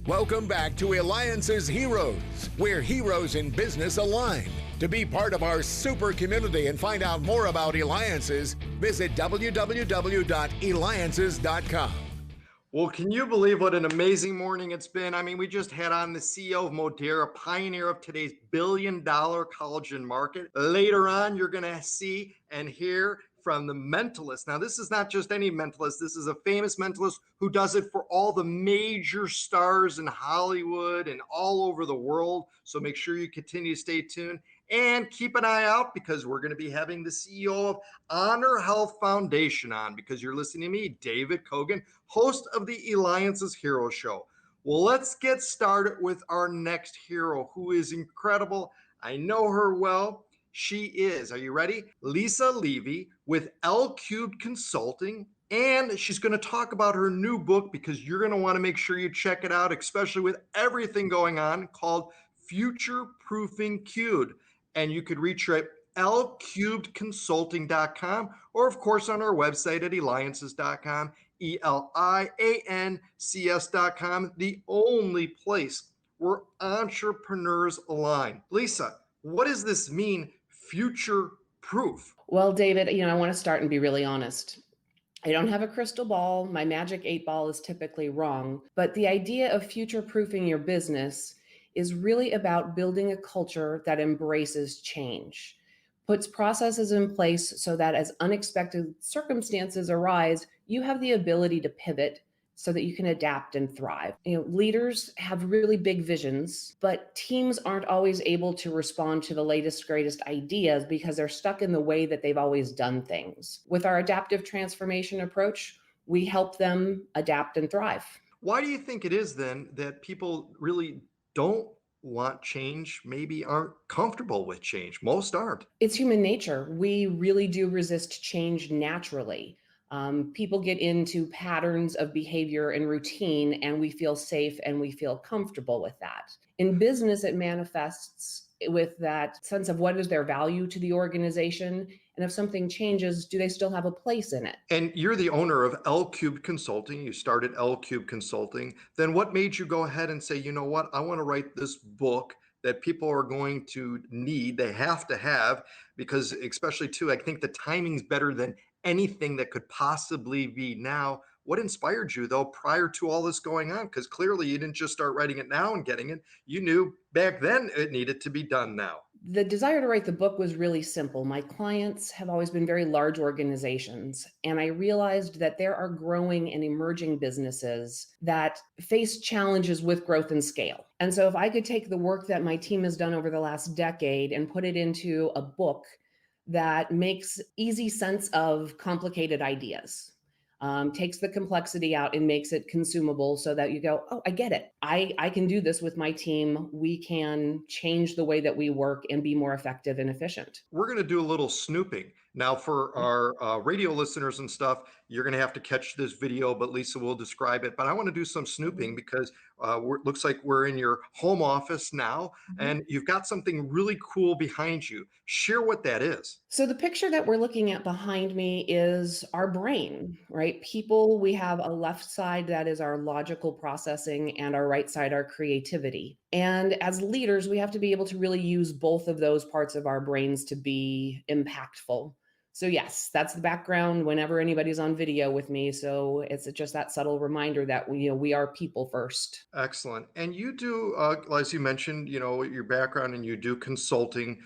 Welcome back to Eliances Heroes, where heroes in business align. To be part of our super community and find out more about Eliances, visit www.Eliances.com. Well, can you believe what an amazing morning it's been? I mean, we just had on the CEO of Modera, pioneer of today's billion-dollar collagen market. Later on, you're going to see and hear from the mentalist. Now, this is not just any mentalist. This is a famous mentalist who does it for all the major stars in Hollywood and all over the world. So make sure you continue to stay tuned and keep an eye out, because we're going to be having the CEO of Honor Health Foundation on, because you're listening to me, David Kogan, host of the Eliances Hero Show. Well, let's get started with our next hero, who is incredible. I know her well. She is, are you ready? Lisa Levy with Lcubed Consulting. And she's going to talk about her new book, because you're going to want to make sure you check it out, especially with everything going on, called Future Proofing Cubed. And you could reach her at Lcubedconsulting.com, or of course on our website at Eliances.com, Eliances.com, the only place where entrepreneurs align. Lisa, what does this mean, future proof? Well, David, I want to start and be really honest. I don't have a crystal ball. My magic 8-ball is typically wrong. But the idea of future-proofing your business is really about building a culture that embraces change, puts processes in place so that as unexpected circumstances arise, you have the ability to pivot so that you can adapt and thrive. Leaders have really big visions, but teams aren't always able to respond to the latest, greatest ideas because they're stuck in the way that they've always done things. With our adaptive transformation approach, we help them adapt and thrive. Why do you think it is then that people really don't want change, maybe aren't comfortable with change? Most aren't. It's human nature. We really do resist change naturally. People get into patterns of behavior and routine, and we feel safe and we feel comfortable with that. In business, it manifests with that sense of what is their value to the organization, and if something changes, do they still have a place in it? And you're the owner of Lcubed Consulting. You started Lcubed Consulting. Then what made you go ahead and say, you know what, I want to write this book that people are going to need, they have to have, because especially too, I think the timing's better than anything that could possibly be now. What inspired you though prior to all this going on? Because clearly you didn't just start writing it now and getting it. You knew back then it needed to be done now. The desire to write the book was really simple. My clients have always been very large organizations, and I realized that there are growing and emerging businesses that face challenges with growth and scale. And so if I could take the work that my team has done over the last decade and put it into a book that makes easy sense of complicated ideas, takes the complexity out and makes it consumable so that you go, oh, I get it. I can do this with my team. We can change the way that we work and be more effective and efficient. We're going to do a little snooping. Now for our radio listeners and stuff, you're going to have to catch this video, but Lisa will describe it. But I want to do some snooping because it looks like we're in your home office now, and you've got something really cool behind you. Share what that is. So the picture that we're looking at behind me is our brain, right? People, we have a left side that is our logical processing and our right side, our creativity. And as leaders, we have to be able to really use both of those parts of our brains to be impactful. So yes, that's the background whenever anybody's on video with me. So it's just that subtle reminder that we are people first. Excellent. And you do, as you mentioned, your background, and you do consulting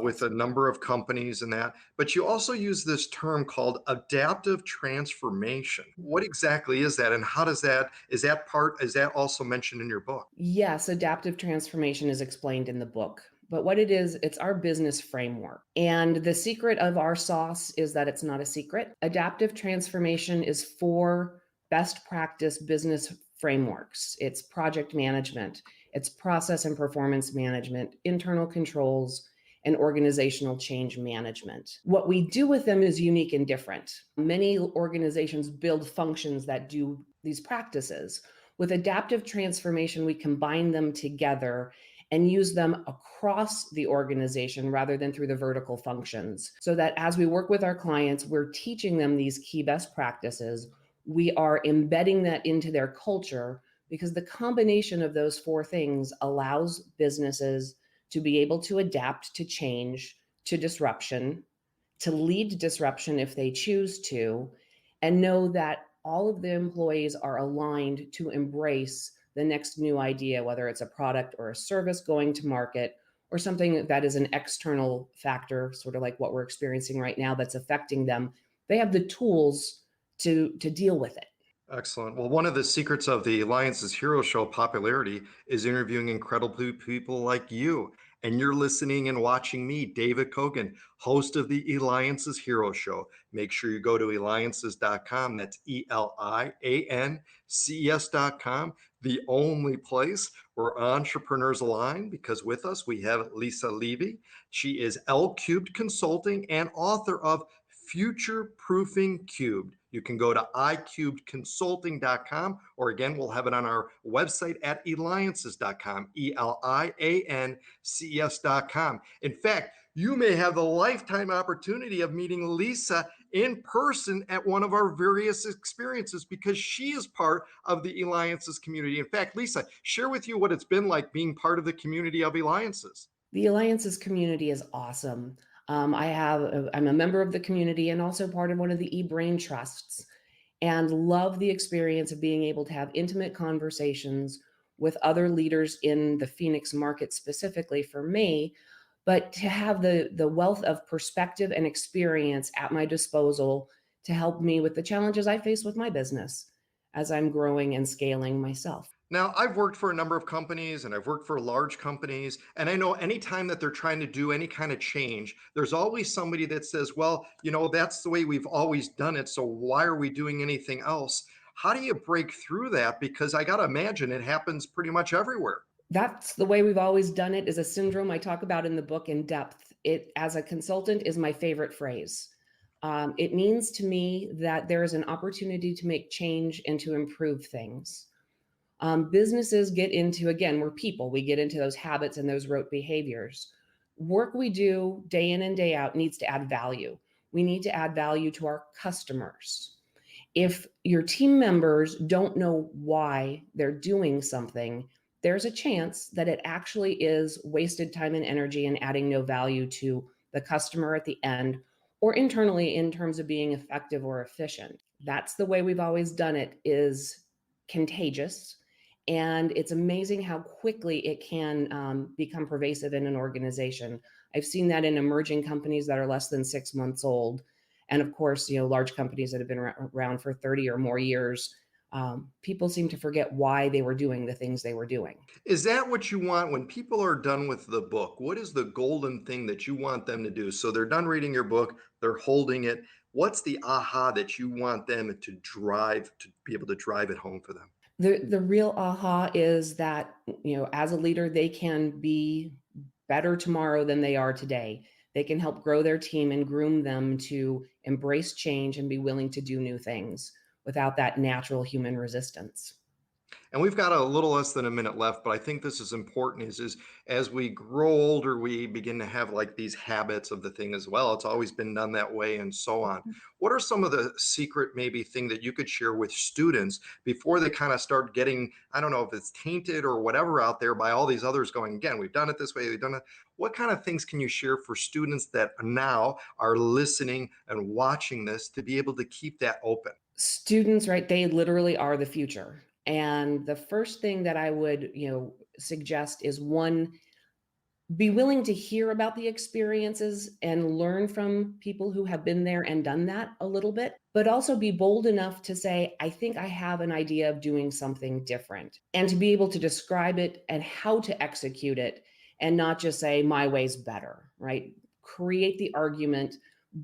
with a number of companies and that, but you also use this term called adaptive transformation. What exactly is that? And how is that also mentioned in your book? Yes, adaptive transformation is explained in the book. But what it is, it's our business framework. And the secret of our sauce is that it's not a secret. Adaptive transformation is 4 best practice business frameworks. It's project management, it's process and performance management, internal controls, and organizational change management. What we do with them is unique and different. Many organizations build functions that do these practices. With adaptive transformation, we combine them together and use them across the organization rather than through the vertical functions, so that as we work with our clients, we're teaching them these key best practices. We are embedding that into their culture because the combination of those four things allows businesses to be able to adapt to change, to disruption, to lead disruption if they choose to, and know that all of the employees are aligned to embrace the next new idea, whether it's a product or a service going to market or something that is an external factor, sort of like what we're experiencing right now that's affecting them. They have the tools to deal with it. Excellent. Well, one of the secrets of the Alliance's Hero Show popularity is interviewing incredible people like you. And you're listening and watching me, David Kogan, host of the Eliances Hero Show. Make sure you go to Eliances.com. That's Eliances.com, the only place where entrepreneurs align, because with us we have Lisa Levy. She is Lcubed Consulting and author of Future Proofing Cubed. You can go to Lcubedconsulting.com, or again, we'll have it on our website at Eliances.com, Eliances.com. In fact, you may have the lifetime opportunity of meeting Lisa in person at one of our various experiences, because she is part of the Eliances community. In fact, Lisa, share with you what it's been like being part of the community of Eliances. The Eliances community is awesome. I'm a member of the community and also part of one of the eBrain trusts, and love the experience of being able to have intimate conversations with other leaders in the Phoenix market specifically for me, but to have the wealth of perspective and experience at my disposal to help me with the challenges I face with my business as I'm growing and scaling myself. Now, I've worked for a number of companies and I've worked for large companies. And I know anytime that they're trying to do any kind of change, there's always somebody that says, well, that's the way we've always done it. So why are we doing anything else? How do you break through that? Because I got to imagine it happens pretty much everywhere. That's the way we've always done it is a syndrome I talk about in the book in depth. It, as a consultant, is my favorite phrase. It means to me that there is an opportunity to make change and to improve things. Businesses get into, again, we're people, we get into those habits and those rote behaviors. Work we do day in and day out needs to add value. We need to add value to our customers. If your team members don't know why they're doing something, there's a chance that it actually is wasted time and energy and adding no value to the customer at the end, or internally in terms of being effective or efficient. That's the way we've always done it, is contagious. And it's amazing how quickly it can become pervasive in an organization. I've seen that in emerging companies that are less than 6 months old. And of course, large companies that have been around for 30 or more years. People seem to forget why they were doing the things they were doing. Is that what you want when people are done with the book? What is the golden thing that you want them to do? So they're done reading your book, they're holding it. What's the aha that you want them to drive, to be able to drive it home for them? The real aha is that, as a leader, they can be better tomorrow than they are today. They can help grow their team and groom them to embrace change and be willing to do new things without that natural human resistance. And we've got a little less than a minute left, but I think this is important is as we grow older, we begin to have like these habits of the thing as well. It's always been done that way and so on. What are some of the secret maybe thing that you could share with students before they kind of start getting, I don't know if it's tainted or whatever out there by all these others going, again, we've done it this way, we've done it. What kind of things can you share for students that now are listening and watching this to be able to keep that open? Students, right? They literally are the future. And the first thing that I would, suggest is, one, be willing to hear about the experiences and learn from people who have been there and done that a little bit, but also be bold enough to say, I think I have an idea of doing something different, and to be able to describe it and how to execute it, and not just say my way's better, right? Create the argument,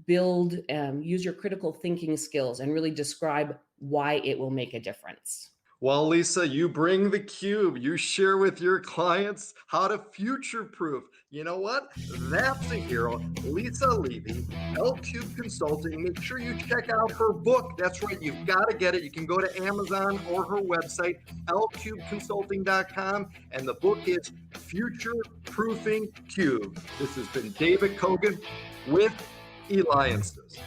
build, use your critical thinking skills, and really describe why it will make a difference. Well, Lisa, you bring the cube. You share with your clients how to future-proof. You know what? That's a hero. Lisa Levy, Lcubed Consulting. Make sure you check out her book. That's right. You've got to get it. You can go to Amazon or her website, Lcubedconsulting.com. And the book is Future Proofing Cube. This has been David Kogan with Eliances.